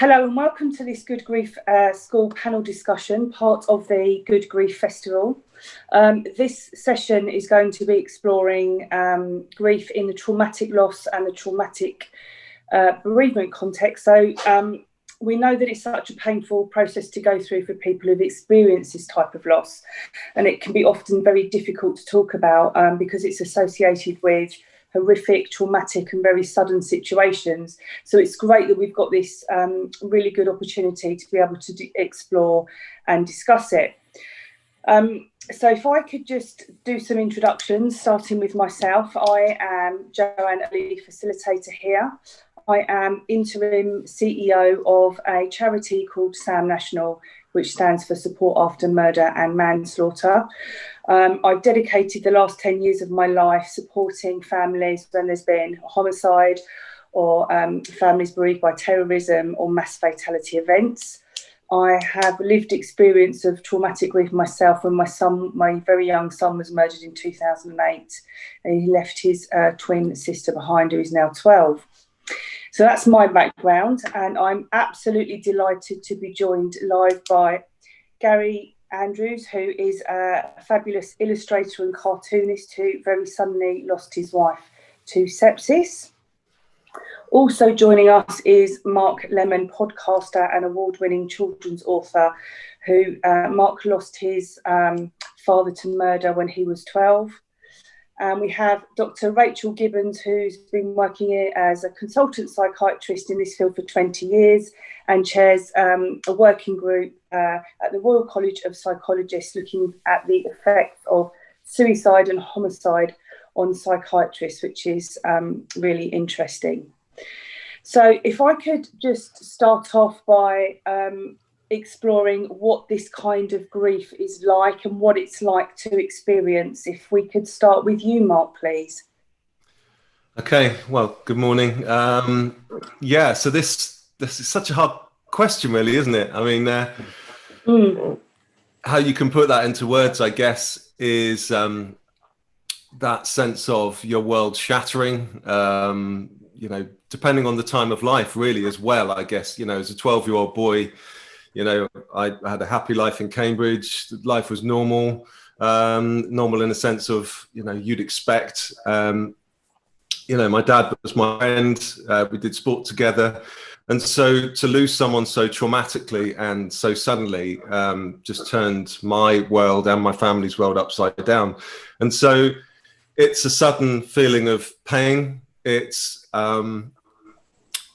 Hello and welcome to this Good Grief School panel discussion, part of the Good Grief Festival. This session is going to be exploring grief in the traumatic loss and the traumatic bereavement context. So we know that it's such a painful process to go through for people who've experienced this type of loss, and it can be often very difficult to talk about because it's associated with horrific, traumatic and very sudden situations. So it's great that we've got this really good opportunity to be able to explore and discuss it. So if I could just do some introductions, starting with myself. I am Joanne Early, facilitator here. I am interim CEO of a charity called Samm National, which stands for Support After Murder and Manslaughter. I've dedicated the last 10 years of my life supporting families when there's been homicide or families bereaved by terrorism or mass fatality events. I have lived experience of traumatic grief myself when my very young son was murdered in 2008, and he left his twin sister behind, who is now 12. So that's my background, and I'm absolutely delighted to be joined live by Gary Andrews, who is a fabulous illustrator and cartoonist who very suddenly lost his wife to sepsis. Also joining us is Mark Lemon, podcaster and award-winning children's author, who Mark lost his father to murder when he was 12. We have Dr. Rachel Gibbons, who's been working here as a consultant psychiatrist in this field for 20 years and chairs a working group at the Royal College of Psychologists looking at the effects of suicide and homicide on psychiatrists, which is really interesting. So if I could just start off by exploring what this kind of grief is like and what it's like to experience. If we could start with you, Mark, please. Okay, well, good morning. Yeah, so this is such a hard question, really, isn't it? I mean, how you can put that into words, I guess, is that sense of your world shattering, you know, depending on the time of life, really, as well, I guess. You know, as a 12-year-old boy, you know, I had a happy life in Cambridge. Life was normal in a sense of, you know, you'd expect. You know, my dad was my friend. We did sport together. And so to lose someone so traumatically and so suddenly just turned my world and my family's world upside down. And so it's a sudden feeling of pain. It's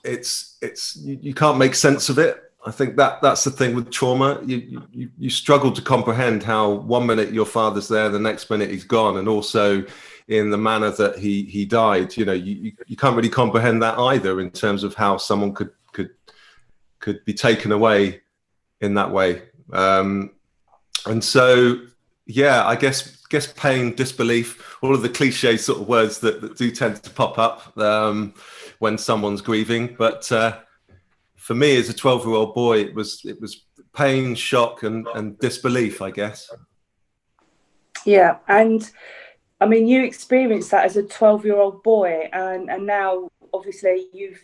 you can't make sense of it. I think that's the thing with trauma. You struggle to comprehend how 1 minute your father's there, the next minute he's gone, and also in the manner that he died. You know, you can't really comprehend that either in terms of how someone could be taken away in that way. And so, yeah, I guess pain, disbelief, all of the cliche sort of words that do tend to pop up when someone's grieving, but. For me, as a 12-year-old boy, it was pain, shock, and disbelief, I guess. Yeah, and I mean, you experienced that as a 12-year-old boy, and now obviously you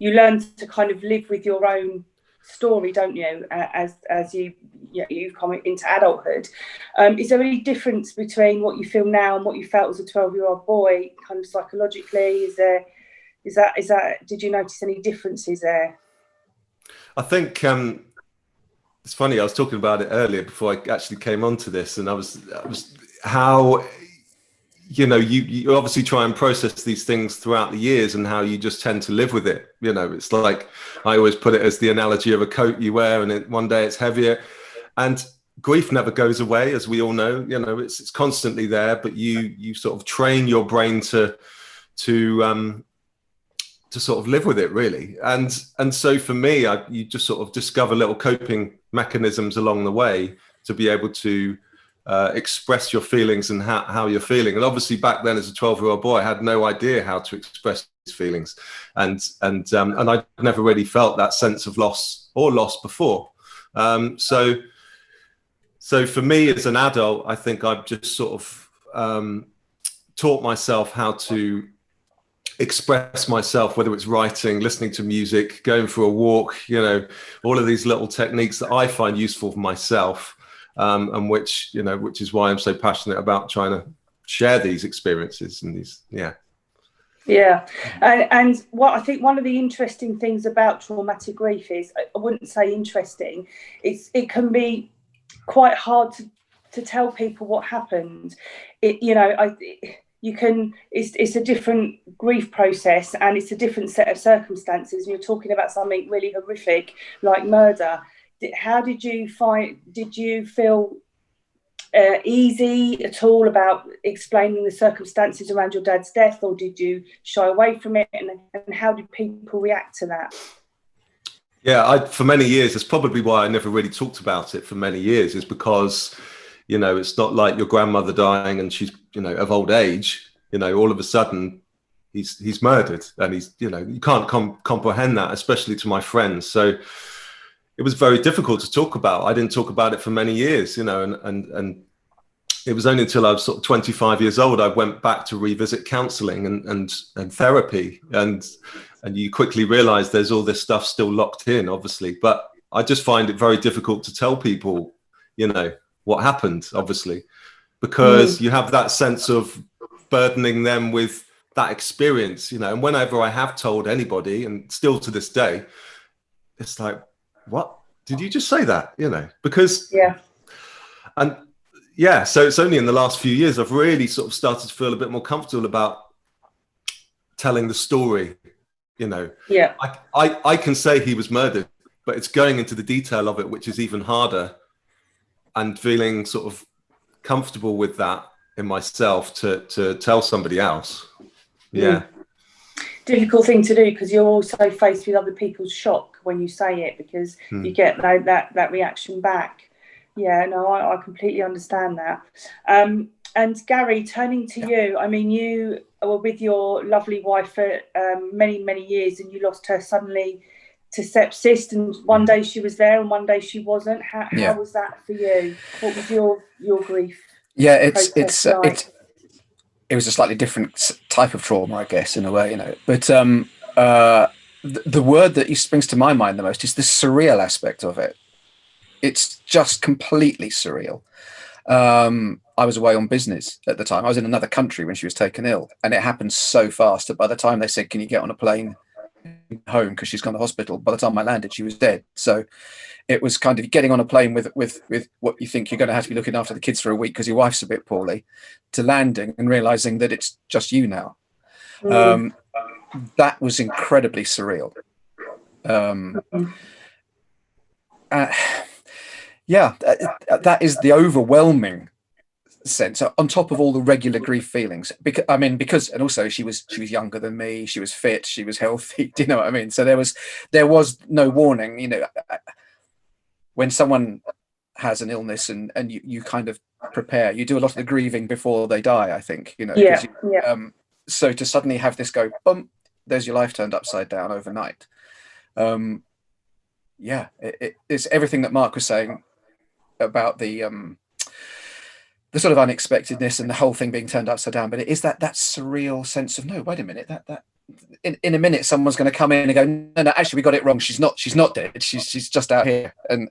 learned to kind of live with your own story, don't you? As you've come into adulthood, is there any difference between what you feel now and what you felt as a 12-year-old boy, kind of psychologically? Is that? Did you notice any differences there? I think it's funny. I was talking about it earlier before I actually came onto this, and I was how, you know, you obviously try and process these things throughout the years, and how you just tend to live with it. You know, it's like I always put it as the analogy of a coat you wear, and one day it's heavier, and grief never goes away, as we all know. You know, it's constantly there, but you sort of train your brain to sort of live with it, really. And so for me, you just sort of discover little coping mechanisms along the way to be able to express your feelings and how you're feeling. And obviously back then as a 12-year-old boy, I had no idea how to express these feelings. And I never really felt that sense of loss before. So for me as an adult, I think I've just sort of taught myself how to express myself, whether it's writing, listening to music, going for a walk, all of these little techniques that I find useful for myself, and which is why I'm so passionate about trying to share these experiences and these, Yeah, and what I think one of the interesting things about traumatic grief is, I wouldn't say interesting, it can be quite hard to tell people what happened. It's a different grief process, and it's a different set of circumstances. And you're talking about something really horrific like murder. How did you feel easy at all about explaining the circumstances around your dad's death, or did you shy away from it, and how did people react to that? Yeah, for many years, that's probably why I never really talked about it for many years, is because it's not like your grandmother dying and she's of old age, all of a sudden he's murdered, and he's you can't comprehend that, especially to my friends. So it was very difficult to talk about. I didn't talk about it for many years, and it was only until I was sort of 25 years old I went back to revisit counselling and therapy, and you quickly realise there's all this stuff still locked in, obviously. But I just find it very difficult to tell people, what happened, obviously, because you have that sense of burdening them with that experience, and whenever I have told anybody, and still to this day, it's like, what did you just say that, because so it's only in the last few years I've really sort of started to feel a bit more comfortable about telling the story. I can say he was murdered, but it's going into the detail of it which is even harder, and feeling sort of comfortable with that in myself to tell somebody else. Difficult thing to do, because you're also faced with other people's shock when you say it, because you get that reaction back. I completely understand that. And Gary, turning to you, I mean, you were with your lovely wife for many years, and you lost her suddenly to sepsis, and one day she was there and one day she wasn't. How was that for you? What was your grief? It was a slightly different type of trauma, I guess, in a way, But the word that springs to my mind the most is the surreal aspect of it. It's just completely surreal. I was away on business at the time. I was in another country when she was taken ill, and it happened so fast that by the time they said, "Can you get on a plane home because she's gone to hospital?" by the time I landed, she was dead. So it was kind of getting on a plane with what you think you're going to have to be looking after the kids for a week because your wife's a bit poorly, to landing and realizing that it's just you now. That was incredibly surreal. That is the overwhelming sense, on top of all the regular grief feelings, because and also she was younger than me, she was fit, she was healthy, do you know what I mean? So there was no warning. When someone has an illness and you kind of prepare, you do a lot of the grieving before they die, I think, so to suddenly have this go, boom, there's your life turned upside down overnight. It's everything that Mark was saying about the sort of unexpectedness and the whole thing being turned upside down, but it is that surreal sense of, no, wait a minute, that in a minute someone's going to come in and go, no, actually we got it wrong, she's not dead, she's just out here. And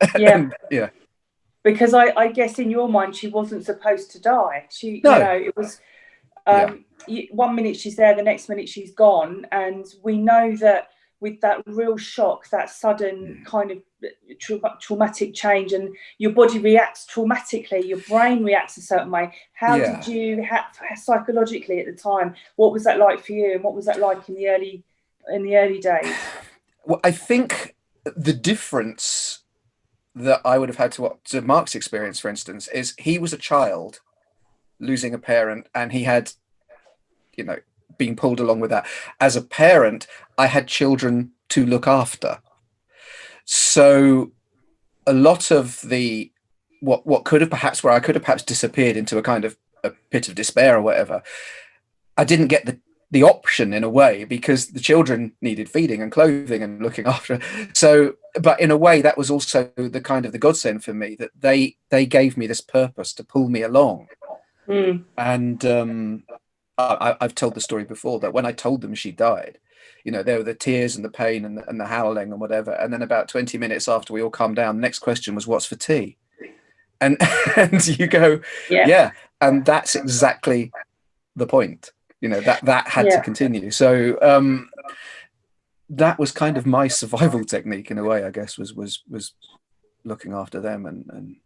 because I guess in your mind she wasn't supposed to die. It was 1 minute she's there, the next minute she's gone, and we know that with that real shock, that sudden kind of traumatic change, and your body reacts traumatically, your brain reacts a certain way. How did you psychologically at the time? What was that like for you, and what was that like in the early days? Well, I think the difference that I would have had to Mark's experience, for instance, is he was a child losing a parent, and he had, being pulled along with that. As a parent, I had children to look after. So a lot of the what could have perhaps, where I could have perhaps disappeared into a kind of a pit of despair or whatever, I didn't get the option in a way, because the children needed feeding and clothing and looking after. So, but in a way that was also the kind of the godsend for me, that they gave me this purpose to pull me along. And I've told the story before that when I told them she died, you know, there were the tears and the pain and the howling and whatever. And then about 20 minutes after we all calmed down, the next question was, what's for tea? And, and you go, yeah. And that's exactly the point, you know, that had to continue. So that was kind of my survival technique in a way, I guess, was looking after them. And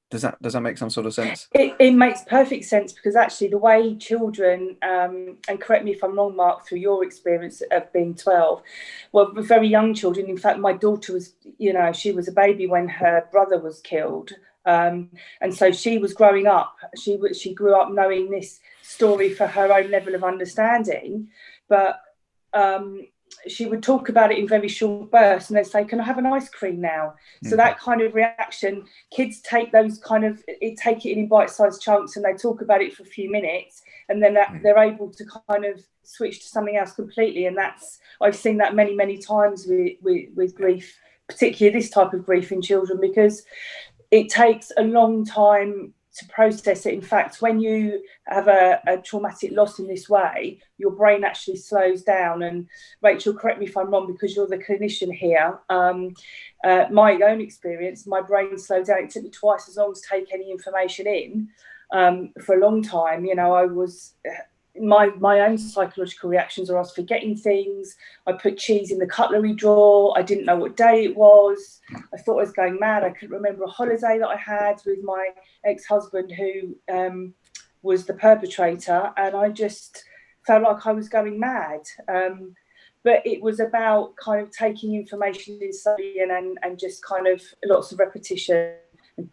does that make some sort of sense? It makes perfect sense, because actually the way children, and correct me if I'm wrong, Mark, through your experience of being 12, well, very young children. In fact, my daughter was, you know, she was a baby when her brother was killed. And so she was growing up. She grew up knowing this story for her own level of understanding, but she would talk about it in very short bursts, and they'd say, "Can I have an ice cream now?" So that kind of reaction, kids take take it in bite-sized chunks, and they talk about it for a few minutes, and then they're able to kind of switch to something else completely. And I've seen that many times with grief, particularly this type of grief in children, because it takes a long time to process it. In fact, when you have a traumatic loss in this way, your brain actually slows down. And Rachel, correct me if I'm wrong, because you're the clinician here. My own experience, my brain slowed down. It took me twice as long to take any information in for a long time. You know, I was... My own psychological reactions are I was forgetting things. I put cheese in the cutlery drawer. I didn't know what day it was. I thought I was going mad. I couldn't remember a holiday that I had with my ex-husband, who was the perpetrator, and I just felt like I was going mad. But it was about kind of taking information in slowly and just kind of lots of repetition.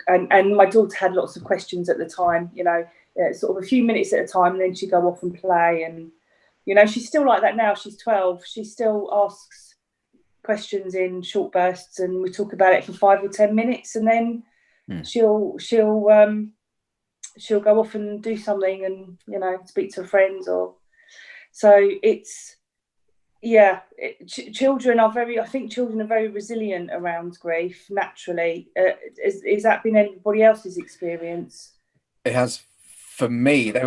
And my daughter had lots of questions at the time, you know, sort of a few minutes at a time, and then she'd go off and play. And, you know, she's still like that now. She's 12. She still asks questions in short bursts, and we talk about it for 5 or 10 minutes, and then she'll go off and do something, and, you know, speak to her friends. Or so it's, yeah, children are I think children are very resilient around grief naturally. Has that been anybody else's experience? It has. For me, they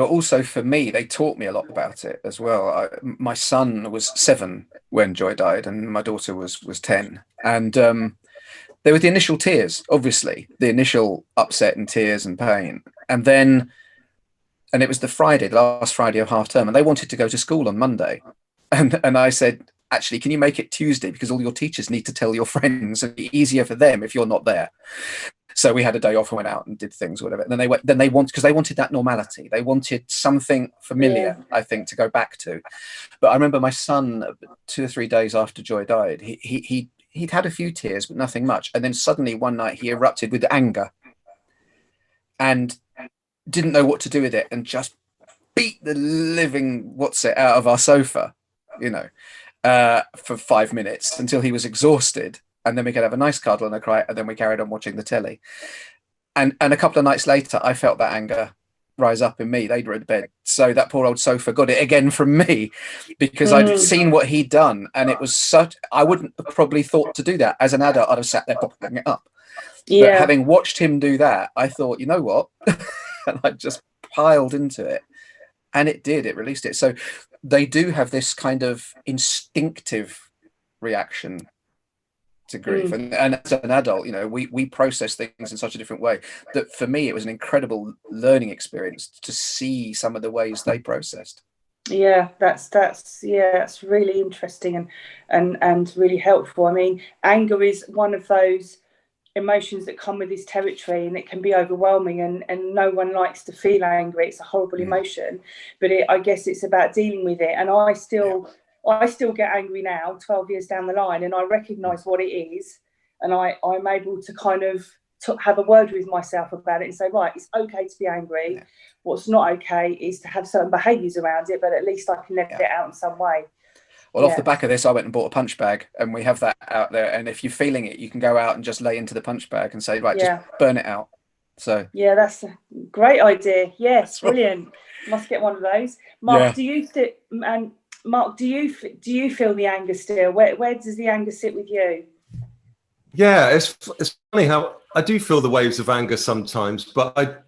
taught me a lot about it as well. My son was 7 when Joy died, and my daughter was 10. And there were the initial tears, obviously, the initial upset and tears and pain. And it was the last Friday of half term, and they wanted to go to school on Monday. And I said, actually, can you make it Tuesday? Because all your teachers need to tell your friends, and it'd be easier for them if you're not there. So we had a day off and went out and did things, whatever. And then they wanted that normality. They wanted something familiar, I think, to go back to. But I remember my son, 2 or 3 days after Joy died, he'd had a few tears, but nothing much. And then suddenly one night he erupted with anger and didn't know what to do with it, and just beat the living out of our sofa, you know, for 5 minutes until he was exhausted. And then we could have a nice cuddle and a cry, and then we carried on watching the telly. And a couple of nights later, I felt that anger rise up in me. They were in bed. So that poor old sofa got it again from me, because I'd seen what he'd done. And it was I wouldn't have probably thought to do that. As an adult, I'd have sat there popping it up. Yeah. But having watched him do that, I thought, you know what? And I just piled into it. And it released it. So they do have this kind of instinctive reaction to grief. And as an adult, you know, we process things in such a different way that for me it was an incredible learning experience to see some of the ways they processed. That's really interesting and really helpful. I mean, anger is one of those emotions that come with this territory, and it can be overwhelming, and no one likes to feel angry. It's a horrible emotion, but I guess it's about dealing with it. And I still get angry now, 12 years down the line, and I recognise what it is, and I'm able to kind of have a word with myself about it and say, right, it's okay to be angry. Yeah. What's not okay is to have certain behaviours around it, but at least I can let it out in some way. Well, off the back of this, I went and bought a punch bag, and we have that out there. And if you're feeling it, you can go out and just lay into the punch bag and say, right, just burn it out. So yeah, that's a great idea. Yes, brilliant. Must get one of those. Mark, do you feel the anger still? Where does the anger sit with you? Yeah, it's funny how I do feel the waves of anger sometimes, but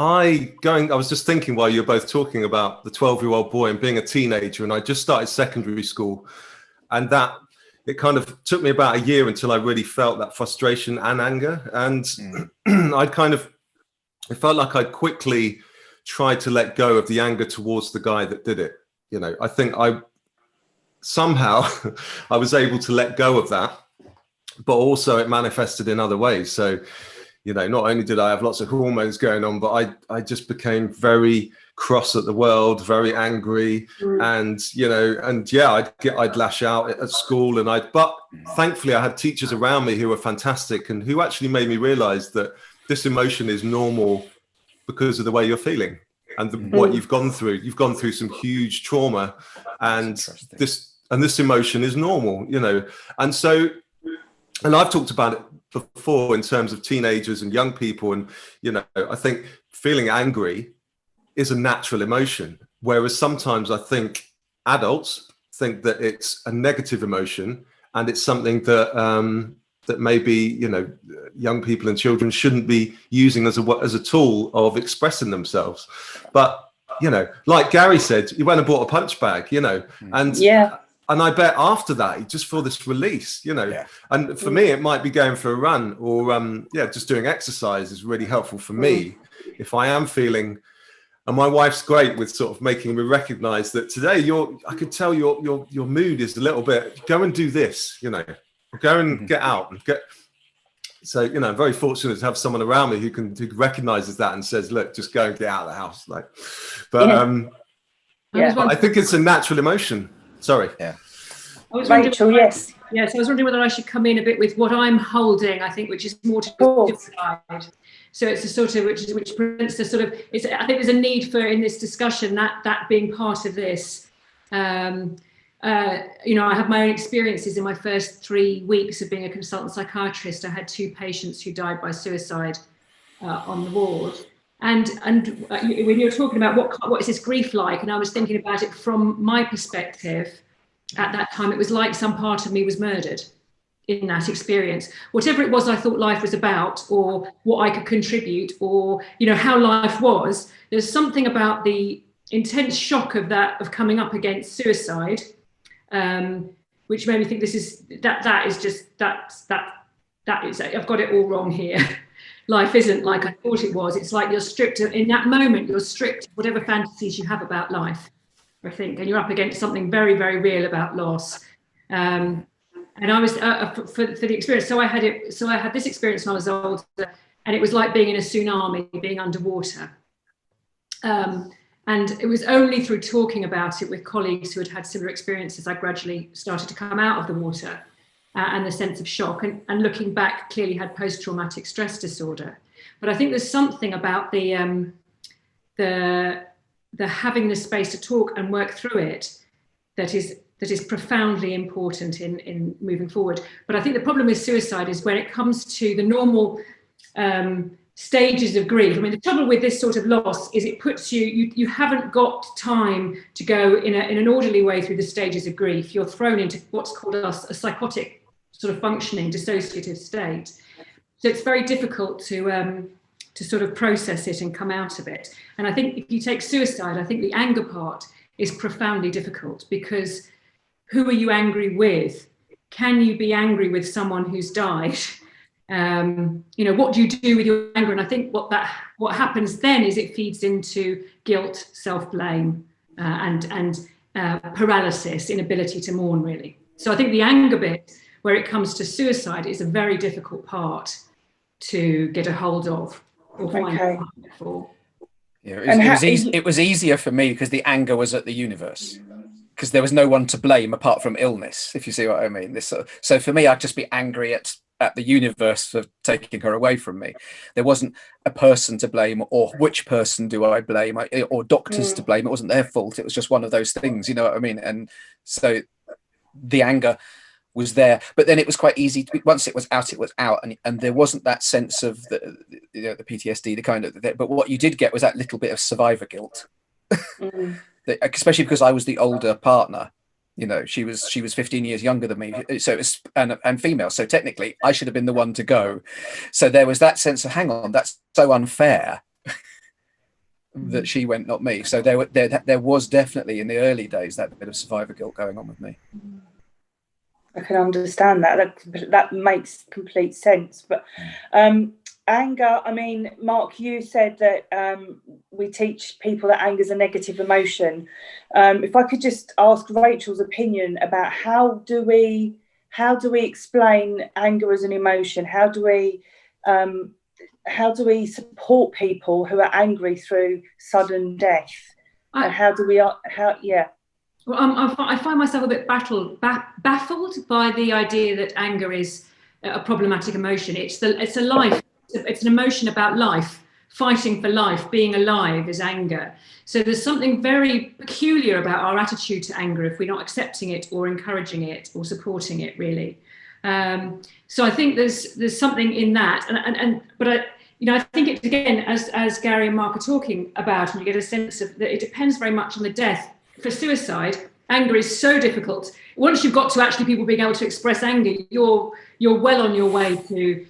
I was just thinking while you were both talking about the 12-year-old boy and being a teenager, and I just started secondary school, and that it kind of took me about a year until I really felt that frustration and anger. And it felt like I'd quickly tried to let go of the anger towards the guy that did it. You know, I think somehow I was able to let go of that, but also it manifested in other ways. So, you know, not only did I have lots of hormones going on, but I just became very cross at the world, very angry, and, you know, and yeah, I'd lash out at school, but thankfully I had teachers around me who were fantastic and who actually made me realize that this emotion is normal because of the way you're feeling and what you've gone through. You've gone through some huge trauma, and this emotion is normal, you know. And so, and I've talked about it before in terms of teenagers and young people, and, you know, I think feeling angry is a natural emotion, whereas sometimes I think adults think that it's a negative emotion, and it's something that that maybe, you know, young people and children shouldn't be using as a tool of expressing themselves. But, you know, like Gary said, he went and bought a punch bag, you know, and and I bet after that he just feel this release, you know. Yeah. And for me, it might be going for a run, or just doing exercise is really helpful for me if I am feeling. And my wife's great with sort of making me recognize that today I could tell your mood is a little bit, go and do this, you know, go and get out and get. So, you know, I'm very fortunate to have someone around me who recognizes that and says, look, just go and get out of the house. Like, but I think it's a natural emotion. Sorry. Yeah. Rachel, yes. Yes, I was wondering whether I should come in a bit with what I'm holding, I think, which is more to the side. So it's a sort of, which presents a sort of, I think there's a need for, in this discussion, that being part of this. You know, I have my own experiences in my first 3 weeks of being a consultant psychiatrist. I had 2 patients who died by suicide on the ward. And when you were talking about what is this grief like, and I was thinking about it from my perspective. At that time, it was like some part of me was murdered in that experience. Whatever it was I thought life was about, or what I could contribute, or, you know, how life was, there's something about the intense shock of coming up against suicide, which made me think that is I've got it all wrong here. Life isn't like I thought it was. It's like you're stripped in that moment. You're stripped of whatever fantasies you have about life, I think, and you're up against something very, very real about loss. And I was for the experience. So I had this experience when I was older, and it was like being in a tsunami, being underwater. And it was only through talking about it with colleagues who had had similar experiences, I gradually started to come out of the water, and the sense of shock. And looking back, clearly had post-traumatic stress disorder. But I think there's something about the having the space to talk and work through it that is profoundly important in moving forward. But I think the problem with suicide is when it comes to the normal stages of grief. I mean, the trouble with this sort of loss is it puts you haven't got time to go in an orderly way through the stages of grief. You're thrown into what's called a psychotic sort of functioning dissociative state. So it's very difficult to sort of process it and come out of it. And I think if you take suicide, I think the anger part is profoundly difficult, because who are you angry with? Can you be angry with someone who's died? You know, what do you do with your anger? And I think what happens then is it feeds into guilt, self-blame, and paralysis, inability to mourn, really. So I think the anger bit, where it comes to suicide, is a very difficult part to get a hold of. It was easier for me because the anger was at the universe, because there was no one to blame apart from illness, if you see what I mean. So for me, I'd just be angry at the universe for taking her away from me. There wasn't a person to blame, or which person do I blame, or doctors to blame. It wasn't their fault. It was just one of those things, you know what I mean? And so the anger was there, but then it was quite easy once it was out, and there wasn't that sense of the PTSD, the kind of, but what you did get was that little bit of survivor guilt. Especially because I was the older partner, you know, she was 15 years younger than me, so it was, and female, so technically I should have been the one to go. So there was that sense of, hang on, that's so unfair. that she went, not me. So there was definitely in the early days that bit of survivor guilt going on with me. I can understand that. That makes complete sense. But anger, I mean, Mark, you said that we teach people that anger is a negative emotion. If I could just ask Rachel's opinion about how do we explain anger as an emotion? How do we support people who are angry through sudden death? And Well, I find myself a bit baffled by the idea that anger is a problematic emotion. It's an emotion about life, fighting for life, being alive is anger. So there's something very peculiar about our attitude to anger if we're not accepting it or encouraging it or supporting it, really. So I think there's something in that, but I think it's, again, as Gary and Mark are talking about, and you get a sense of that it depends very much on the death. For suicide, anger is so difficult. Once you've got to actually people being able to express anger, you're well on your way to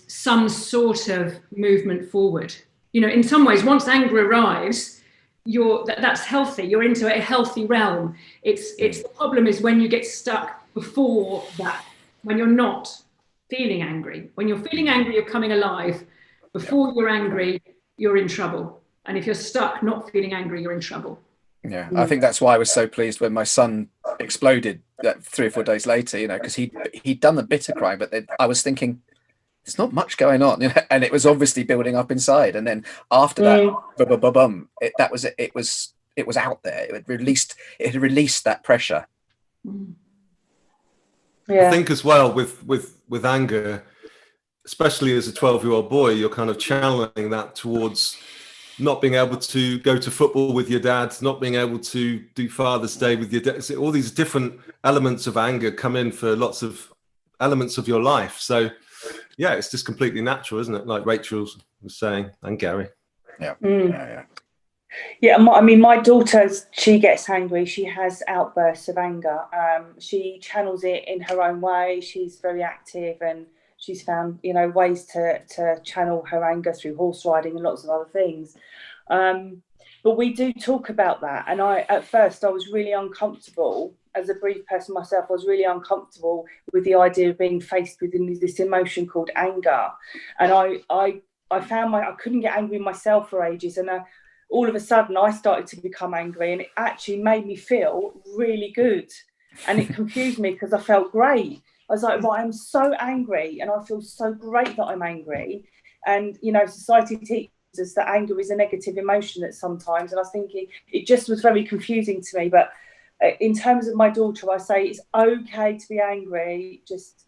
some sort of movement forward. In some ways, once anger arrives, that's healthy. You're into a healthy realm. It's the problem is when you get stuck before that, when you're not feeling angry. When you're feeling angry, you're coming alive. Before you're angry, you're in trouble. And if you're stuck not feeling angry, you're in trouble. Yeah, I think that's why I was so pleased when my son exploded 3 or 4 days later, because he'd done the bitter cry, but then I was thinking, there's not much going on, and it was obviously building up inside. And then after that, it was out there. It had released that pressure. Yeah. I think as well with anger, especially as a 12-year-old boy, you're kind of channeling that towards not being able to go to football with your dad, not being able to do Father's Day with your dad. So all these different elements of anger come in for lots of elements of your life. So yeah, it's just completely natural, isn't it? Like Rachel was saying, and Gary. Yeah. Yeah, I mean, my daughter, she gets angry. She has outbursts of anger. She channels it in her own way. She's very active, and she's found, ways to channel her anger through horse riding and lots of other things. But we do talk about that. And at first I was really uncomfortable. As a bereaved person myself, I was really uncomfortable with the idea of being faced with this emotion called anger. And I found I couldn't get angry myself for ages. And all of a sudden I started to become angry, and it actually made me feel really good. And it confused me because I felt great. I was like, I'm so angry and I feel so great that I'm angry. And, society teaches us that anger is a negative emotion at sometimes. And I was thinking it just was very confusing to me. But in terms of my daughter, I say it's okay to be angry, just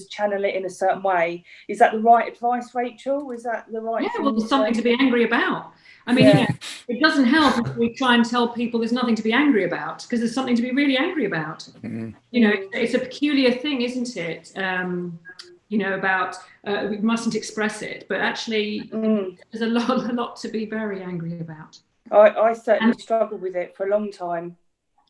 channel it in a certain way. Is that the right advice, Rachel? Is that the right? Yeah, well, there's something to be angry about. I mean, it doesn't help if we try and tell people there's nothing to be angry about, because there's something to be really angry about. Mm-hmm. It's a peculiar thing, isn't it? About we mustn't express it, but actually there's a lot to be very angry about. I certainly struggled with it for a long time.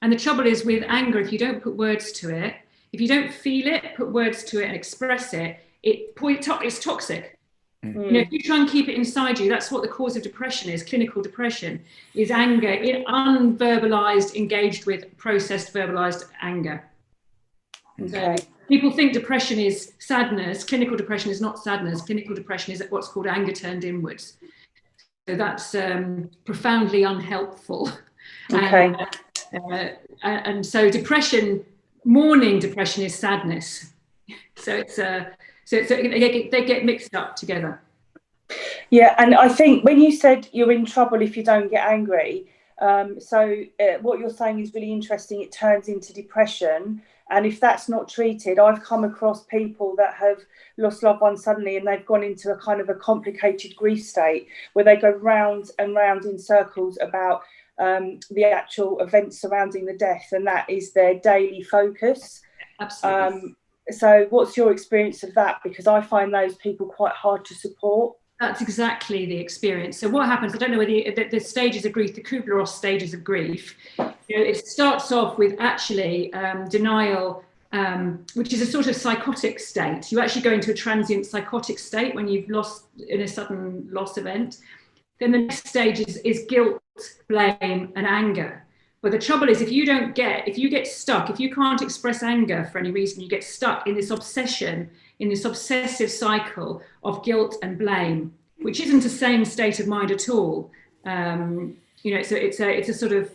And the trouble is with anger, if you don't put words to it, if you don't feel it, put words to it and express it, it's toxic. If you try and keep it inside you, that's what the cause of depression is. Clinical depression is anger, unverbalized, engaged with, processed, verbalized anger. Okay. So people think depression is sadness. Clinical depression is not sadness. Clinical depression is what's called anger turned inwards. So that's profoundly unhelpful. Okay. And so mourning depression is sadness. So they get mixed up together. Yeah, and I think when you said you're in trouble if you don't get angry, what you're saying is really interesting. It turns into depression, and if that's not treated, I've come across people that have lost loved ones suddenly, and they've gone into a kind of a complicated grief state where they go round and round in circles about the actual events surrounding the death, and that is their daily focus. Absolutely. So what's your experience of that? Because I find those people quite hard to support. That's exactly the experience. So what happens, I don't know whether the stages of grief, the Kubler-Ross stages of grief, it starts off with actually denial, which is a sort of psychotic state. You actually go into a transient psychotic state when you've lost in a sudden loss event. then the next stage is guilt, blame, and anger. But the trouble is, if you get stuck, if you can't express anger for any reason, you get stuck in this obsession, in this obsessive cycle of guilt and blame, which isn't a sane state of mind at all. It's a sort of,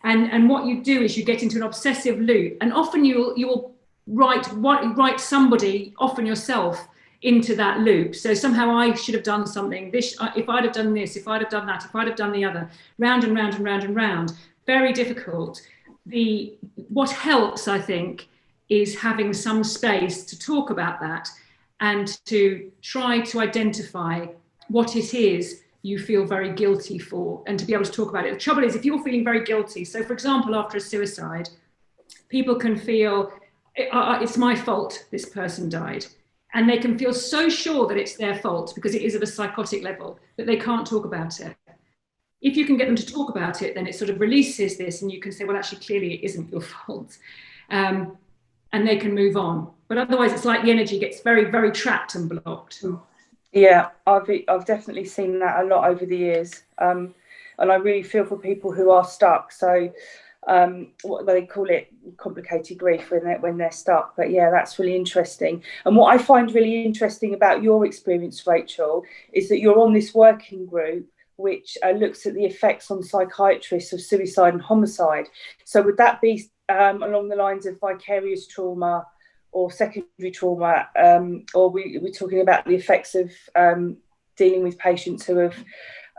and what you do is you get into an obsessive loop, and often you'll write somebody, often yourself, into that loop. So somehow I should have done something. This, if I'd have done this, if I'd have done that, if I'd have done the other, round and round and round and round. Very difficult. What helps, I think, is having some space to talk about that and to try to identify what it is you feel very guilty for, and to be able to talk about it. The trouble is, if you're feeling very guilty, so for example, after a suicide, people can feel, it's my fault this person died. And they can feel so sure that it's their fault because it is at a psychotic level that they can't talk about it. If you can get them to talk about it, then it sort of releases this, and you can say, well, actually, clearly it isn't your fault. And they can move on. But otherwise, it's like the energy gets very, very trapped and blocked. Yeah, I've definitely seen that a lot over the years. And I really feel for people who are stuck. So what they call it, complicated grief when they're stuck. But yeah, that's really interesting. And what I find really interesting about your experience, Rachel, is that you're on this working group which looks at the effects on psychiatrists of suicide and homicide. So would that be along the lines of vicarious trauma or secondary trauma, or we're talking about the effects of dealing with patients who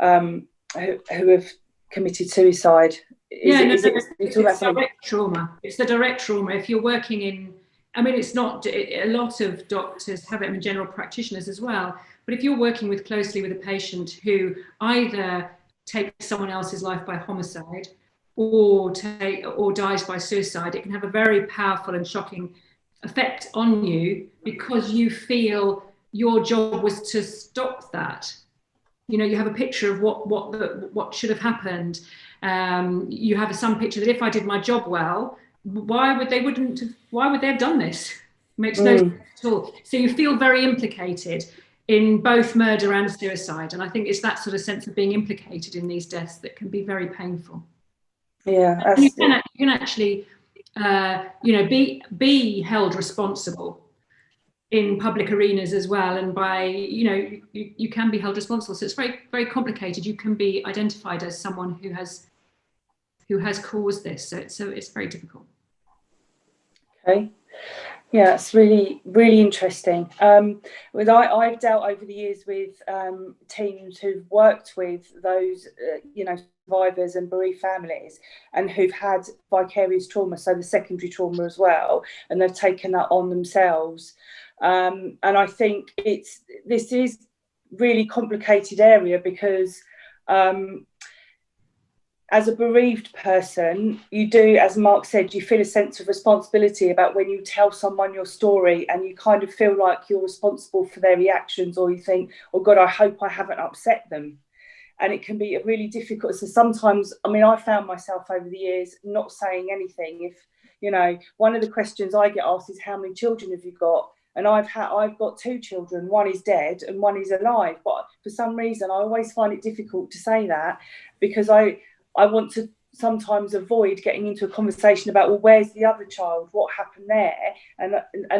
have committed suicide? It's direct trauma. It's the direct trauma. If you're working in, I mean, it's not, a lot of doctors have it, and general practitioners as well, but if you're working closely with a patient who either takes someone else's life by homicide or dies by suicide, it can have a very powerful and shocking effect on you, because you feel your job was to stop that. You know, you have a picture of what should have happened. You have some picture that if I did my job well, why would they have done this? It makes no sense at all. So you feel very implicated in both murder and suicide, and I think it's that sort of sense of being implicated in these deaths that can be very painful. Yeah, you can actually be held responsible in public arenas as well, and by you can be held responsible. So it's very, very complicated. You can be identified as someone who has caused this. So it's very difficult. Okay. Yeah, it's really, really interesting. I've dealt over the years with teams who've worked with those, survivors and bereaved families, and who've had vicarious trauma, so the secondary trauma as well, and they've taken that on themselves. And I think this is really complicated area because as a bereaved person, you do, as Mark said, you feel a sense of responsibility about when you tell someone your story, and you kind of feel like you're responsible for their reactions, or you think, oh God, I hope I haven't upset them. And it can be really difficult. So sometimes, I mean, I found myself over the years not saying anything. If, one of the questions I get asked is, how many children have you got? And I've got 2 children, one is dead and one is alive. But for some reason, I always find it difficult to say that, because I want to sometimes avoid getting into a conversation about, well, where's the other child? What happened there? And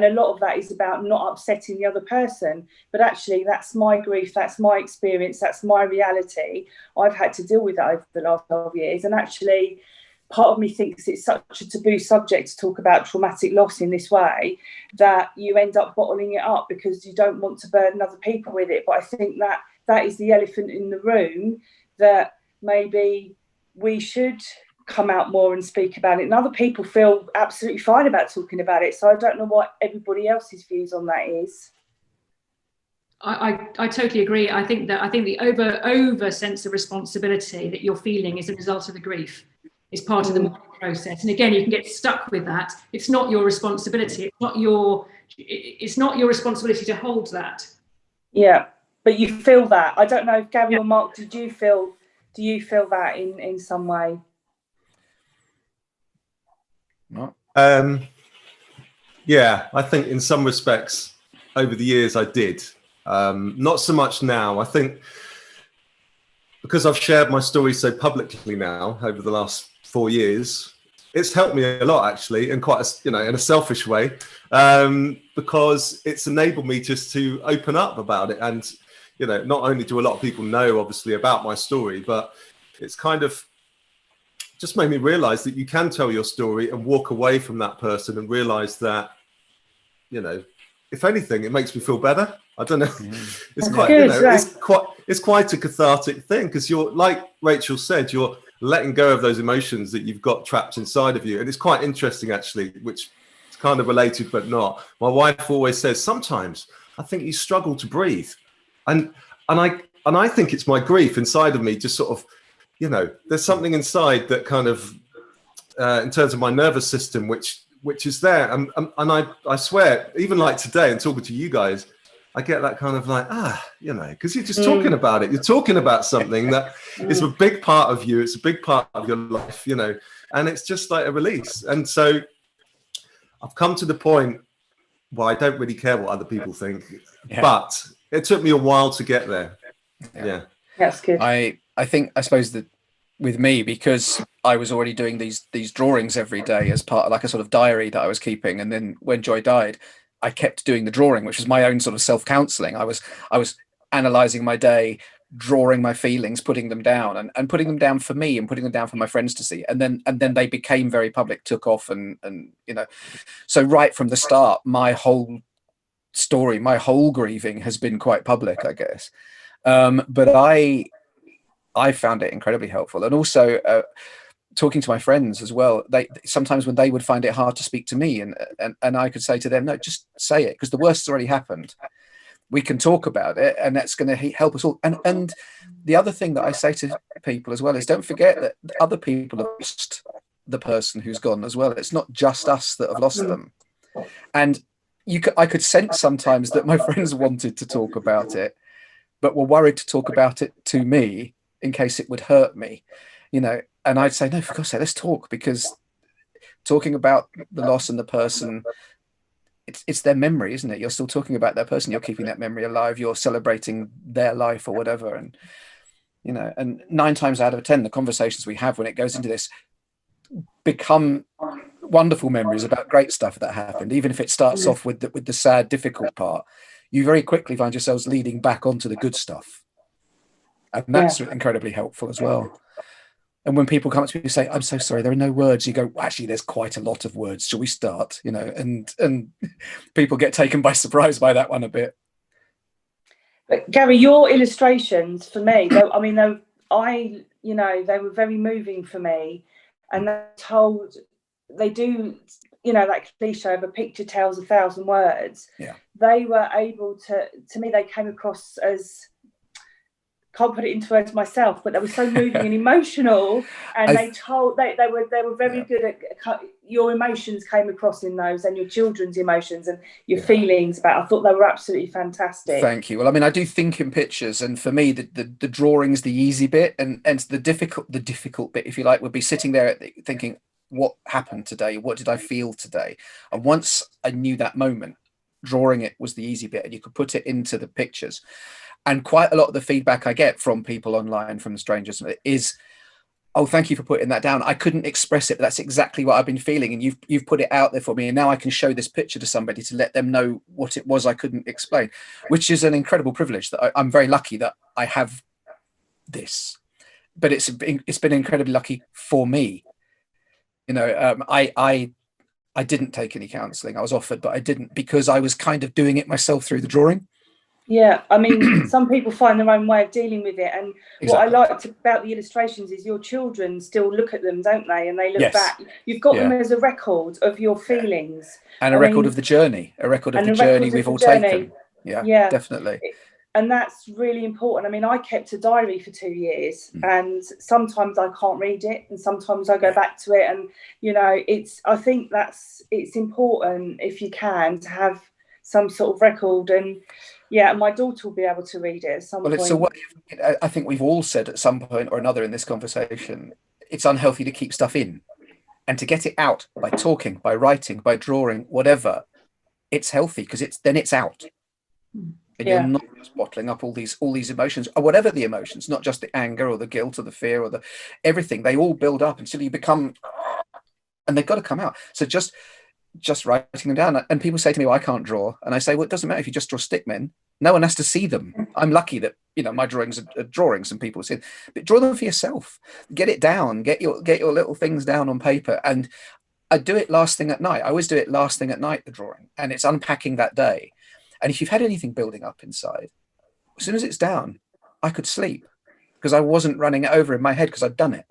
a lot of that is about not upsetting the other person. But actually, that's my grief, that's my experience, that's my reality. I've had to deal with that over the last 12 years. And actually, part of me thinks it's such a taboo subject to talk about traumatic loss in this way, that you end up bottling it up because you don't want to burden other people with it. But I think that is the elephant in the room, that maybe we should come out more and speak about it, and other people feel absolutely fine about talking about it. So I don't know what everybody else's views on that is. I totally agree. I think the over sense of responsibility that you're feeling is a result of the grief. It's part of the mourning process, and again, you can get stuck with that. It's not your responsibility. It's not your responsibility to hold that. Yeah, but you feel that. I don't know if Gary or Mark, do you feel that in some way? No. Yeah, I think in some respects over the years I did. Not so much now. I think because I've shared my story so publicly now over the last 4 years, it's helped me a lot, actually, in quite a, in a selfish way, because it's enabled me just to open up about it. And, not only do a lot of people know, obviously, about my story, but it's kind of just made me realize that you can tell your story and walk away from that person and realize that, if anything, it makes me feel better. I don't know. It's quite, good, it's quite a cathartic thing, because you're, like Rachel said, you're letting go of those emotions that you've got trapped inside of you. And it's quite interesting, actually, which is kind of related, but not. My wife always says, sometimes I think you struggle to breathe. And I think it's my grief inside of me, just sort of, there's something inside that kind of, in terms of my nervous system, which is there. And I swear, even like today and talking to you guys, I get that kind of like, because you're just talking about it. You're talking about something that is a big part of you. It's a big part of your life, and it's just like a release. And so I've come to the point where I don't really care what other people think, but it took me a while to get there. Yeah. That's good. I suppose that with me, because I was already doing these drawings every day as part of like a sort of diary that I was keeping. And then when Joy died, I kept doing the drawing, which was my own sort of self-counseling. I was analyzing my day, drawing my feelings, putting them down and putting them down for me and putting them down for my friends to see. And then they became very public, took off. And so right from the start, my whole story, my whole grieving has been quite public, I guess. But I found it incredibly helpful. And also, talking to my friends as well, they sometimes when they would find it hard to speak to me, and I could say to them, no, just say it, because the worst has already happened. We can talk about it, and that's going to help us all. And the other thing that I say to people as well is, don't forget that other people have lost the person who's gone as well. It's not just us that have lost them. And I could sense sometimes that my friends wanted to talk about it, but were worried to talk about it to me in case it would hurt me, and I'd say, no, for God's sake, let's talk, because talking about the loss and the person, it's their memory, isn't it? You're still talking about that person. You're keeping that memory alive. You're celebrating their life or whatever. And, and 9 times out of 10, the conversations we have when it goes into this become wonderful memories about great stuff that happened. Even if it starts off with the sad, difficult part, you very quickly find yourselves leading back onto the good stuff. And that's incredibly helpful as well. And when people come up to me and say, I'm so sorry, there are no words, you go, well, actually, there's quite a lot of words. Shall we start? And people get taken by surprise by that one a bit. But Gary, your illustrations for me, they were very moving for me. And they do, that cliche of a picture tells 1,000 words. Yeah. They were able to me, they came across as, can't put it into words myself, but they were so moving and emotional, and they were very good at, your emotions came across in those, and your children's emotions and your feelings about. I thought they were absolutely fantastic. Thank you. Well, I do think in pictures, and for me, the drawing's the easy bit, and the difficult bit, if you like, would be sitting there thinking, what happened today? What did I feel today? And once I knew that moment, drawing it was the easy bit, and you could put it into the pictures. And quite a lot of the feedback I get from people online, from strangers, is, oh, thank you for putting that down. I couldn't express it, but that's exactly what I've been feeling. And you've put it out there for me. And now I can show this picture to somebody to let them know what it was I couldn't explain, which is an incredible privilege. That I'm very lucky that I have this. But it's been incredibly lucky for me. I didn't take any counselling. I was offered, but I didn't, because I was kind of doing it myself through the drawing. Yeah, some people find their own way of dealing with it, and what I liked about the illustrations is your children still look at them, don't they? And they look back. You've got them as a record of your feelings, and a record of the journey, we've all taken. Yeah, definitely. And that's really important. I kept a diary for 2 years, and sometimes I can't read it, and sometimes I go back to it, and I think it's important, if you can, to have some sort of record. And my daughter will be able to read it at some point. So what I think we've all said at some point or another in this conversation, it's unhealthy to keep stuff in, and to get it out by talking, by writing, by drawing, whatever. It's healthy, because it's out. and you're not just bottling up all these emotions, or whatever the emotions, not just the anger or the guilt or the fear or the everything. They all build up until you become, and they've got to come out. So just writing them down. And people say to me, well, I can't draw. And I say, well, it doesn't matter if you just draw stickmen. No one has to see them. I'm lucky that, you know, my drawings are drawings and people see it. But draw them for yourself. Get it down. Get your little things down on paper. And I do it last thing at night. I always do it last thing at night, the drawing. And it's unpacking that day. And if you've had anything building up inside, as soon as it's down, I could sleep because I wasn't running it over in my head because I'd done it.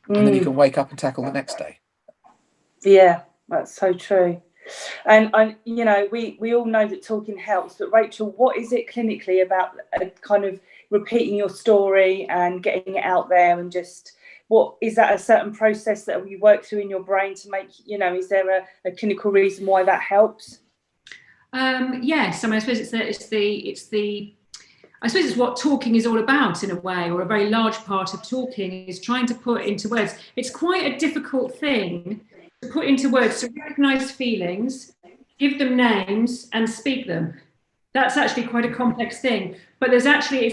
And then you can wake up and tackle the next day. Yeah, that's so true. And you know, we all know that talking helps, but Rachel, what is it clinically about kind of repeating your story and getting it out there, and just what is that a certain process that you work through in your brain to make, you know, is there a clinical reason why that helps? Yes, I mean, I suppose I suppose it's what talking is all about in a way, or a very large part of talking is trying to put into words. It's quite a difficult thing to put into words, to recognise feelings, give them names and speak them. That's actually quite a complex thing. But there's actually, I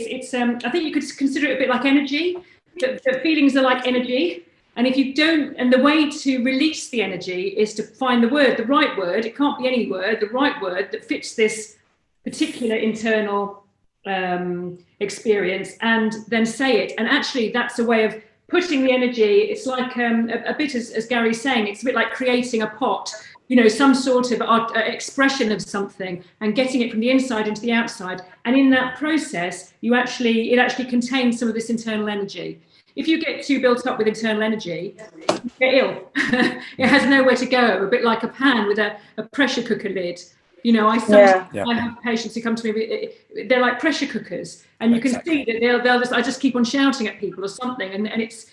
think you could consider it a bit like energy, that feelings are like energy. And if you don't, and the way to release the energy is to find the right word, it can't be any word, the right word that fits this particular internal experience, and then say it. And actually that's a way of putting the energy. It's like a bit, as Gary's saying, it's a bit like creating a pot, you know, some sort of expression of something, and getting it from the inside into the outside. And in that process, it actually contains some of this internal energy. If you get too built up with internal energy, you get ill. It has nowhere to go, a bit like a pan with a pressure cooker lid. You know, I have patients who come to me, they're like pressure cookers, and you can see that I just keep on shouting at people or something, and it's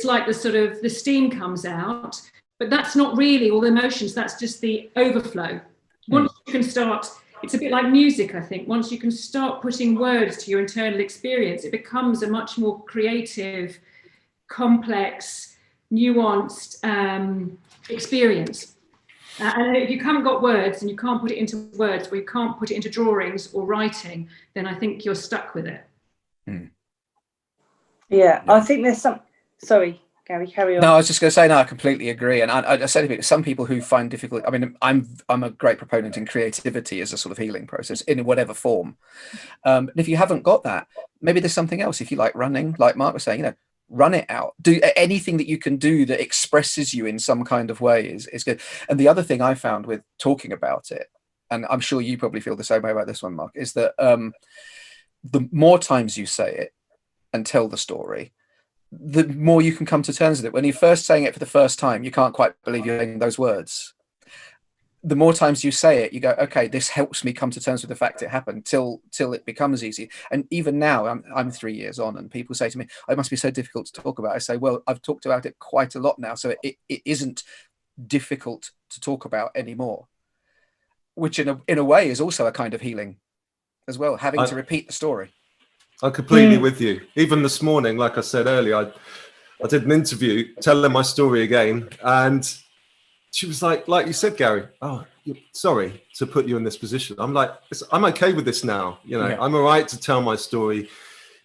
like the sort of the steam comes out, but that's not really all the emotions, that's just the overflow. Once you can start, it's a bit like music, I think. Once you can start putting words to your internal experience, it becomes a much more creative, complex, nuanced experience. And if you haven't got words and you can't put it into words, or you can't put it into drawings or writing, then I think you're stuck with it. Yeah, I think there's some. Sorry, Gary, carry on. No, I was just going to say, no, I completely agree. And I said to some people who find difficult. I mean, I'm a great proponent in creativity as a sort of healing process in whatever form. And if you haven't got that, maybe there's something else. If you like running, like Mark was saying, you know, run it out. Do anything that you can do that expresses you in some kind of way is good. And the other thing I found with talking about it, and I'm sure you probably feel the same way about this one, Mark, is that the more times you say it and tell the story, the more you can come to terms with it. When you're first saying it for the first time, you can't quite believe you're saying those words. The more times you say it, you go, okay, this helps me come to terms with the fact it happened, till it becomes easy. And even now, I'm 3 years on, and people say to me, oh, it must be so difficult to talk about. I say, well, I've talked about it quite a lot now, so it isn't difficult to talk about anymore, which in a way is also a kind of healing as well, having to repeat the story. I'm completely with you. Even this morning, like I said earlier, I did an interview telling my story again, and she was like you said, Gary, oh, sorry to put you in this position. I'm like, I'm okay with this now. You know, I'm all right to tell my story.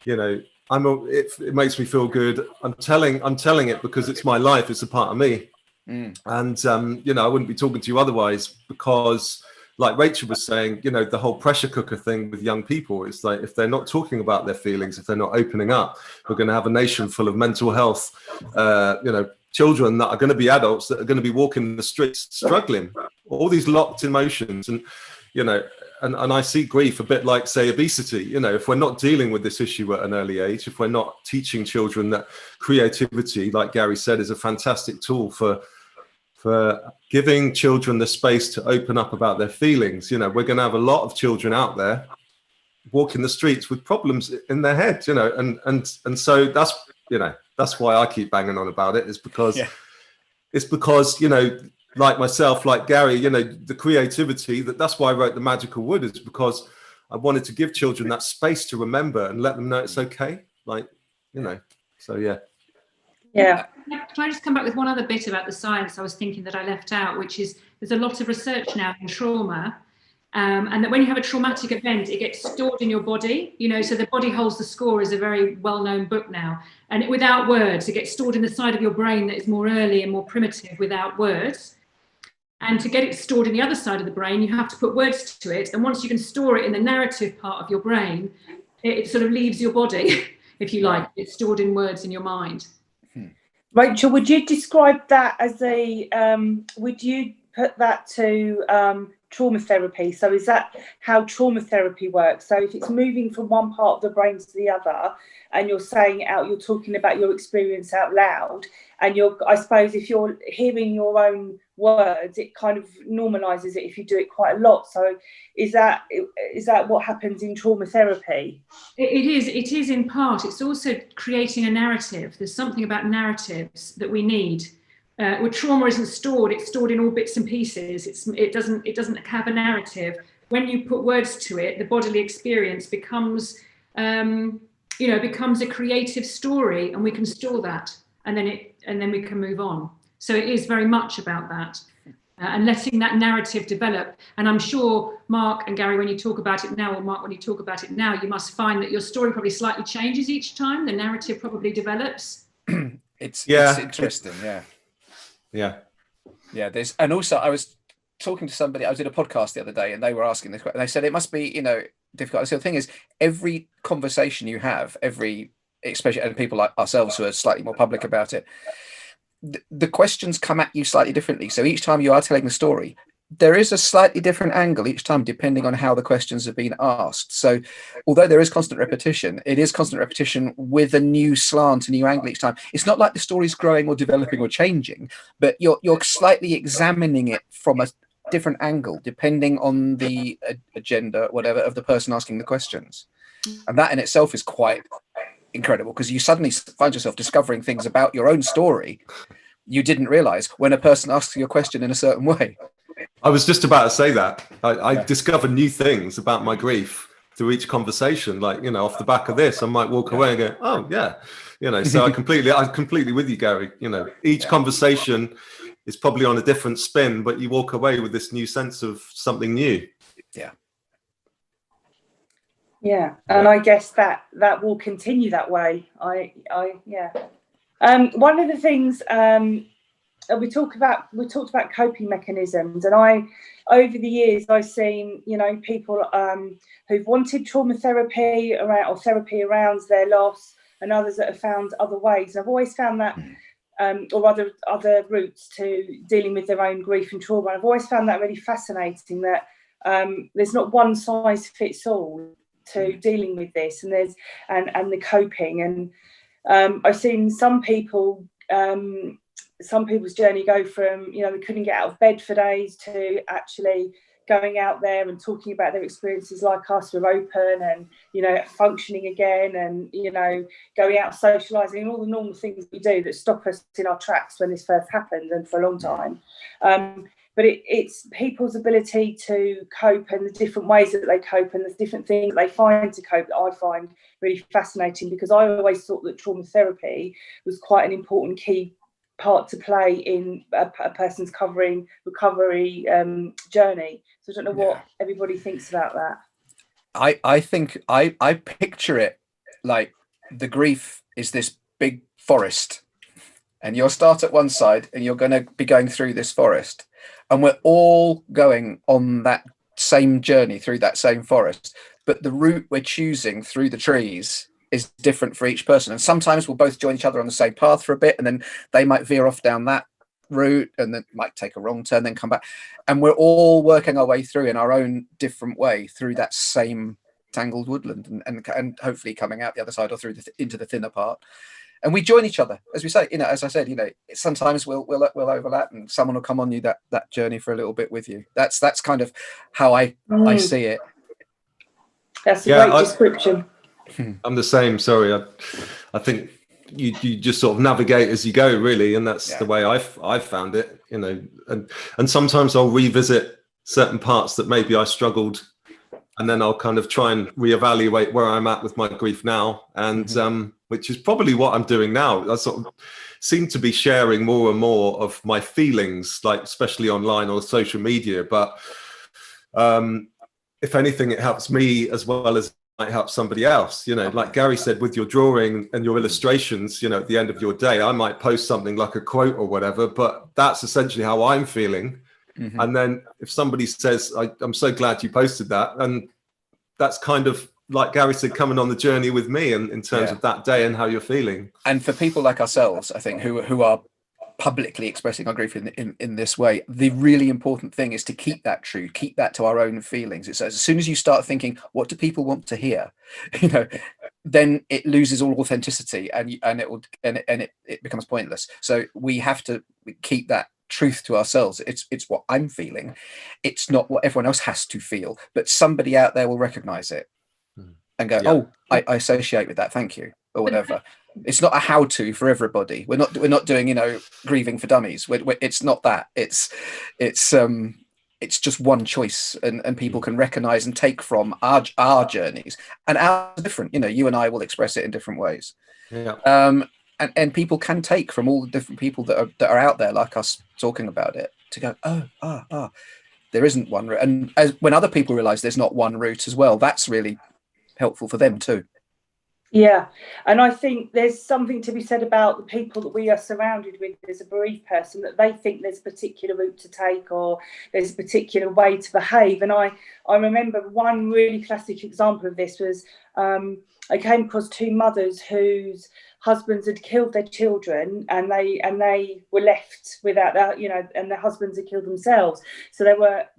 You know, it makes me feel good. I'm telling it because it's my life. It's a part of me. And, you know, I wouldn't be talking to you otherwise, because like Rachel was saying, you know, the whole pressure cooker thing with young people, it's like, if they're not talking about their feelings, if they're not opening up, we're going to have a nation full of mental health, you know, children that are going to be adults that are going to be walking the streets struggling, all these locked emotions. And, you know, and I see grief a bit like, say, obesity. You know, if we're not dealing with this issue at an early age, if we're not teaching children that creativity, like Gary said, is a fantastic tool for giving children the space to open up about their feelings, you know, we're going to have a lot of children out there walking the streets with problems in their head, you know, and so that's, you know, that's why I keep banging on about it, is because it's because, you know, like myself, like Gary, you know, the creativity, that's why I wrote The Magical Wood, is because I wanted to give children that space to remember and let them know it's okay. Like, you know, so yeah. Yeah. Can I just come back with one other bit about the science I was thinking that I left out, which is there's a lot of research now in trauma, And that when you have a traumatic event, it gets stored in your body, so The Body Holds the Score is a very well-known book now. And without words, it gets stored in the side of your brain that is more early and more primitive without words. And to get it stored in the other side of the brain, you have to put words to it. And once you can store it in the narrative part of your brain, it sort of leaves your body, if you like. It's stored in words in your mind. Rachel, would you describe that as would you put that to trauma therapy? So is that how trauma therapy works? So if it's moving from one part of the brain to the other and you're saying it out, you're talking about your experience out loud, and I suppose if you're hearing your own words, it kind of normalizes it if you do it quite a lot. So is that what happens in trauma therapy? It is in part. It's also creating a narrative. There's something about narratives that we need. Where trauma isn't stored, it's stored in all bits and pieces. It doesn't have a narrative. When you put words to it, the bodily experience becomes a creative story, and we can store that, and then we can move on. So it is very much about that, and letting that narrative develop. And I'm sure Mark and Gary, when you talk about it now, or Mark, when you talk about it now, you must find that your story probably slightly changes each time. The narrative probably develops. It's interesting, yeah. And also I was talking to somebody, I was in a podcast the other day, and they were asking this question, and they said it must be difficult. So the thing is, every conversation you have, especially and people like ourselves who are slightly more public about it, the questions come at you slightly differently. So each time you are telling the story, there is a slightly different angle each time, depending on how the questions have been asked. So although there is constant repetition, it is constant repetition with a new slant, a new angle each time. It's not like the story's growing or developing or changing, but you're slightly examining it from a different angle, depending on the agenda, whatever, of the person asking the questions. And that in itself is quite incredible, because you suddenly find yourself discovering things about your own story you didn't realize when a person asks you a question in a certain way. I was just about to say that. I discover new things about my grief through each conversation. Like, off the back of this, I might walk away and go, oh yeah. So I'm completely with you, Gary. Each conversation is probably on a different spin, but you walk away with this new sense of something new. Yeah, and I guess that will continue that way. One of the things we talked about coping mechanisms, and over the years I've seen people who've wanted trauma therapy or therapy around their loss, and others that have found other ways. And I've always found that or other routes to dealing with their own grief and trauma. And I've always found that really fascinating, that there's not one size fits all to dealing with this, and there's and the coping. And I've seen some people's journey go from they couldn't get out of bed for days to actually going out there and talking about their experiences like us. We're open and functioning again, and going out socializing, and all the normal things we do that stop us in our tracks when this first happened, and for a long time. But it's people's ability to cope, and the different ways that they cope, and the different things they find to cope, that I find really fascinating, because I always thought that trauma therapy was quite an important key part to play in a person's recovery journey. So I don't know what everybody thinks about that. I think I picture it like the grief is this big forest, and you'll start at one side and you're going to be going through this forest, and we're all going on that same journey through that same forest, but the route we're choosing through the trees is different for each person. And sometimes we'll both join each other on the same path for a bit, and then they might veer off down that route, and then might take a wrong turn, then come back. And we're all working our way through in our own different way through that same tangled woodland, and hopefully coming out the other side or through into the thinner part. And we join each other, as we say, as I said, sometimes we'll overlap, and someone will come on you that journey for a little bit with you. That's kind of how I see it. That's a great description. I'm the same. Sorry, I think you just sort of navigate as you go, really, and that's the way I've found it. And sometimes I'll revisit certain parts that maybe I struggled, and then I'll kind of try and reevaluate where I'm at with my grief now, and which is probably what I'm doing now. I sort of seem to be sharing more and more of my feelings, like especially online or social media, but if anything, it helps me as well as it might help somebody else. Like Gary said, with your drawing and your illustrations, at the end of your day, I might post something like a quote or whatever, but that's essentially how I'm feeling. Mm-hmm. And then if somebody says, I'm so glad you posted that, and that's kind of, like Gary said, coming on the journey with me in terms of that day and how you're feeling. And for people like ourselves, I think, who are publicly expressing our grief in this way, the really important thing is to keep that true, keep that to our own feelings. It's as soon as you start thinking, what do people want to hear, then it loses all authenticity, and it becomes pointless. So we have to keep that truth to ourselves. It's what I'm feeling. It's not what everyone else has to feel, but somebody out there will recognize it and go, oh, I associate with that, thank you, or whatever. It's not a how-to for everybody. We're not doing grieving for dummies. It's not that. It's just one choice, and people can recognize and take from our journeys, and ours are different. You and I will express it in different ways. And people can take from all the different people that are out there, like us, talking about it, to go, there isn't one route. And when other people realize there's not one route as well, that's really helpful for them too. Yeah, and I think there's something to be said about the people that we are surrounded with as a bereaved person, that they think there's a particular route to take or there's a particular way to behave. And I remember one really classic example of this was I came across two mothers whose husbands had killed their children, and they were left without that, and their husbands had killed themselves. So they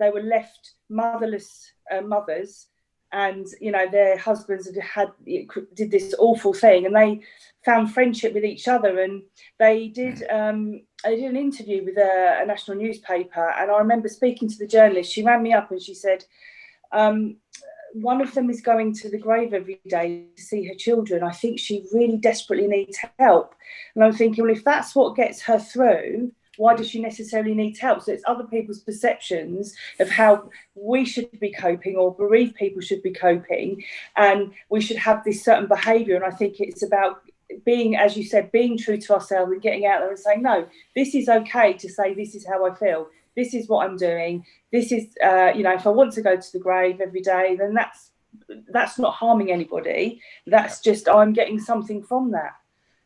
were left motherless mothers. And their husbands did this awful thing, and they found friendship with each other, and they did an interview with a national newspaper. And I remember speaking to the journalist. She rang me up and she said, one of them is going to the grave every day to see her children. I think she really desperately needs help. And I'm thinking, well, if that's what gets her through, why does she necessarily need help? So it's other people's perceptions of how we should be coping, or bereaved people should be coping, and we should have this certain behaviour. And I think it's about being, as you said, being true to ourselves and getting out there and saying, no, this is okay to say, this is how I feel. This is what I'm doing. This is, if I want to go to the grave every day, then that's not harming anybody. That's just, I'm getting something from that.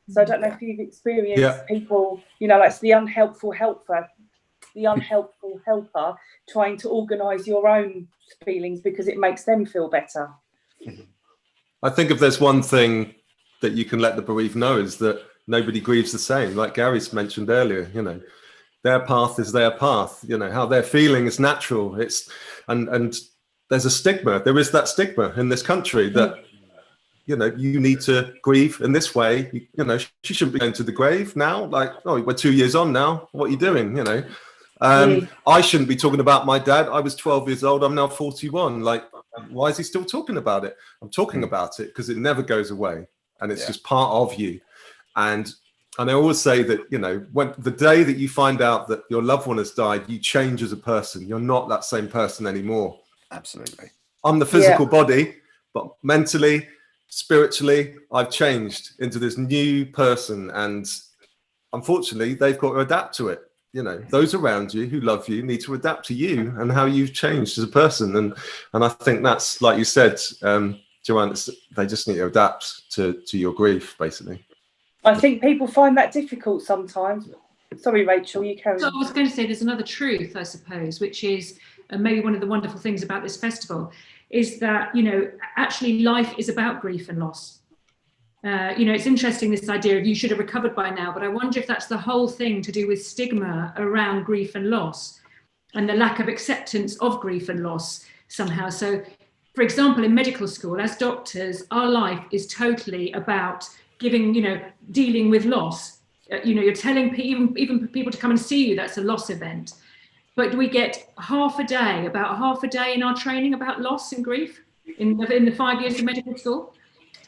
So I don't know if you've experienced people, like the unhelpful helper trying to organise your own feelings because it makes them feel better. I think if there's one thing that you can let the bereaved know, is that nobody grieves the same. Like Gary's mentioned earlier, their path is their path. How they're feeling is natural. And there's a stigma. There is that stigma in this country that you need to grieve in this way. She shouldn't be going to the grave now. Like, oh, we're 2 years on now. What are you doing? I shouldn't be talking about my dad. I was 12 years old. I'm now 41. Like, why is he still talking about it? I'm talking about it because it never goes away, and it's just part of you. And I always say that, when the day that you find out that your loved one has died, you change as a person. You're not that same person anymore. Absolutely. I'm the physical body, but mentally, spiritually, I've changed into this new person, and unfortunately they've got to adapt to it. Those around you who love you need to adapt to you and how you've changed as a person, and I think that's, like you said, Joanne, they just need to adapt to your grief, basically. I think people find that difficult sometimes. Sorry, Rachel, you carry on. So I was going to say there's another truth, I suppose, which is maybe one of the wonderful things about this festival, is that, actually life is about grief and loss. It's interesting, this idea of you should have recovered by now, but I wonder if that's the whole thing to do with stigma around grief and loss, and the lack of acceptance of grief and loss somehow. So, for example, in medical school, as doctors, our life is totally about dealing with loss. You're telling even people to come and see you, that's a loss event. But we get about half a day in our training about loss and grief in the 5 years of medical school.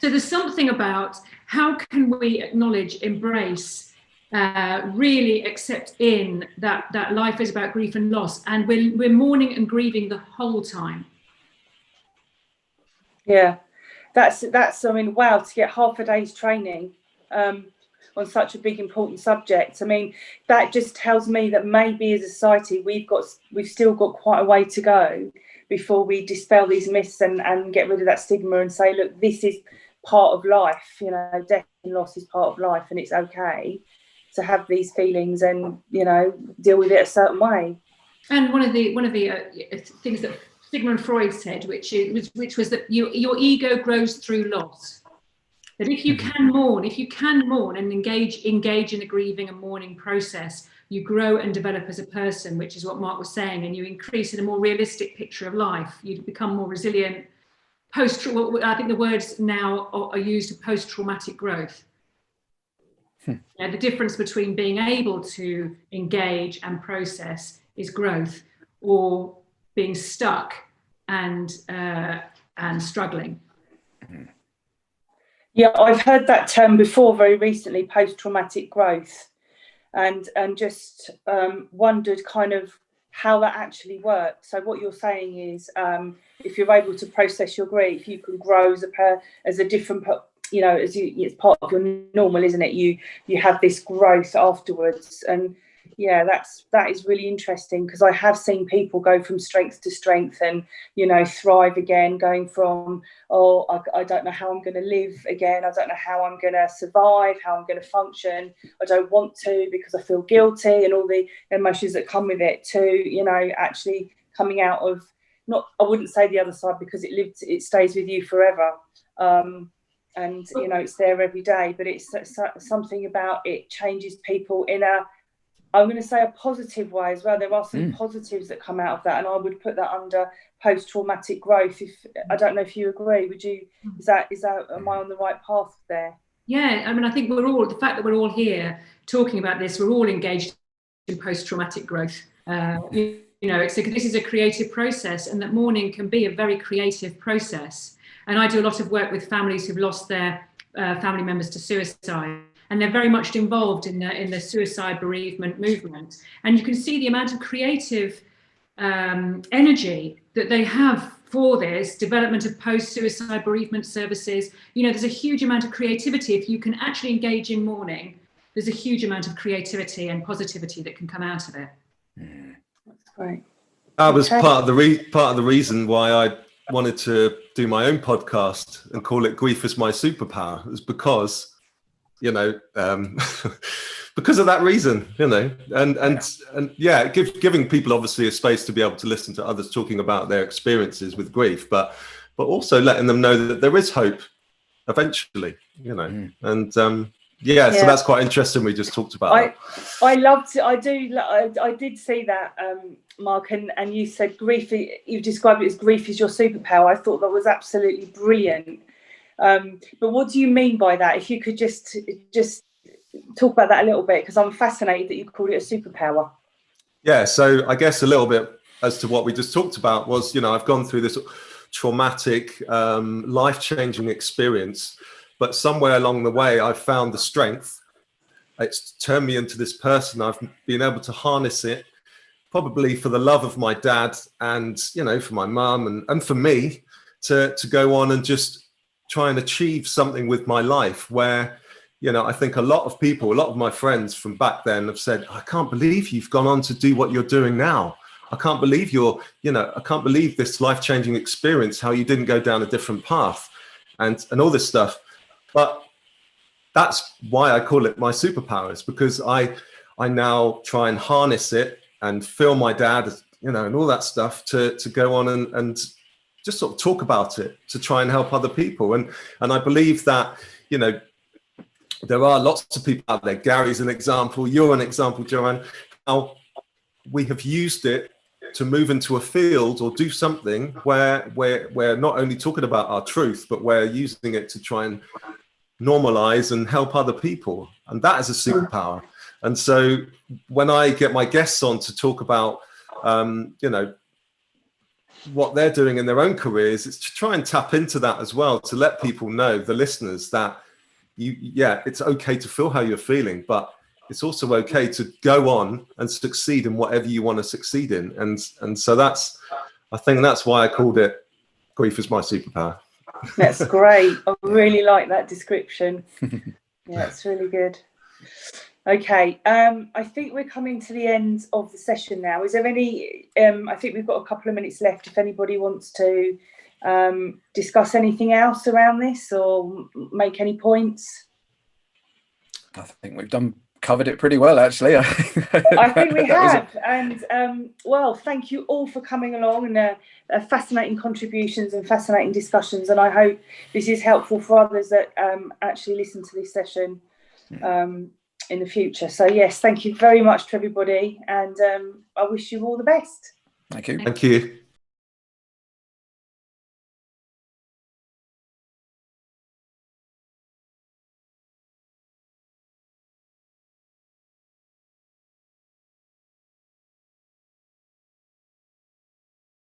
So there's something about how can we acknowledge, embrace, really accept in that life is about grief and loss, and we're mourning and grieving the whole time. Yeah, that's wow, to get half a day's training. on such a big important subject. I mean, that just tells me that maybe as a society we've still got quite a way to go before we dispel these myths and get rid of that stigma and say, look, this is part of life, you know, death and loss is part of life, and it's okay to have these feelings and, you know, deal with it a certain way. And one of the things that Sigmund Freud said, which was that your ego grows through loss. That if you can mourn and engage in the grieving and mourning process, you grow and develop as a person, which is what Mark was saying, and you increase in a more realistic picture of life. You become more resilient. I think the words now are used to post-traumatic growth. Yeah, the difference between being able to engage and process is growth, or being stuck and struggling. Yeah, I've heard that term before very recently, post-traumatic growth, and just wondered kind of how that actually works. So what you're saying is, if you're able to process your grief, you can grow as a different, you know, it's part of your normal, isn't it? You have this growth afterwards, and yeah, that is really interesting, because I have seen people go from strength to strength and, you know, thrive again, going from, I don't know how I'm going to live again, I don't know how I'm going to survive, how I'm going to function, I don't want to because I feel guilty, and all the emotions that come with it, to, you know, actually coming out of, not, I wouldn't say the other side, because it stays with you forever, and, you know, it's there every day, but it's something about it changes people in a, I'm going to say, a positive way as well. There are some positives that come out of that, and I would put that under post-traumatic growth. I don't know if you agree. Would you? Is that? Am I on the right path there? Yeah, I mean, I think the fact that we're all here talking about this, we're all engaged in post-traumatic growth. You know, this is a creative process, and that mourning can be a very creative process. And I do a lot of work with families who've lost their family members to suicide. And they're very much involved in the suicide bereavement movement. And you can see the amount of creative energy that they have for this development of post-suicide bereavement services. You know, there's a huge amount of creativity. If you can actually engage in mourning, there's a huge amount of creativity and positivity that can come out of it. That's great. That was part of the reason why I wanted to do my own podcast and call it Grief is My Superpower. It's because, you know, because of that reason, you know, and yeah, giving people obviously a space to be able to listen to others talking about their experiences with grief, but also letting them know that there is hope eventually, you know, and so that's quite interesting. We just talked about I loved it. I did see that, Mark, and you said grief, you described it as grief is your superpower. I thought that was absolutely brilliant. But what do you mean by that? If you could just talk about that a little bit, because I'm fascinated that you called it a superpower. Yeah, so I guess a little bit as to what we just talked about was, you know, I've gone through this traumatic, life-changing experience, but somewhere along the way, I've found the strength. It's turned me into this person. I've been able to harness it, probably for the love of my dad and, you know, for my mum and for me to go on and just try and achieve something with my life where, you know, I think a lot of my friends from back then have said, I can't believe you've gone on to do what you're doing now. I can't believe I can't believe this life-changing experience, how you didn't go down a different path and all this stuff. But that's why I call it my superpowers, because I now try and harness it and feel my dad, you know, and all that stuff to go on and just sort of talk about it to try and help other people. And I believe that, you know, there are lots of people out there. Gary's an example. You're an example, Joanne. How we have used it to move into a field or do something where we're not only talking about our truth, but we're using it to try and normalize and help other people. And that is a superpower. And so when I get my guests on to talk about, you know, what they're doing in their own careers, it's to try and tap into that as well, to let people know, the listeners, that it's okay to feel how you're feeling, but it's also okay to go on and succeed in whatever you want to succeed in. And so I think that's why I called it Grief is My Superpower. That's great. I really like that description. Yeah, it's really good. Okay, I think we're coming to the end of the session now. Is there any, I think we've got a couple of minutes left if anybody wants to discuss anything else around this or make any points? I think we've covered it pretty well, actually. I think we have. And well, thank you all for coming along and fascinating contributions and fascinating discussions. And I hope this is helpful for others that actually listen to this session in the future. So yes, thank you very much to everybody, and I wish you all the best. Thank you. Thank you.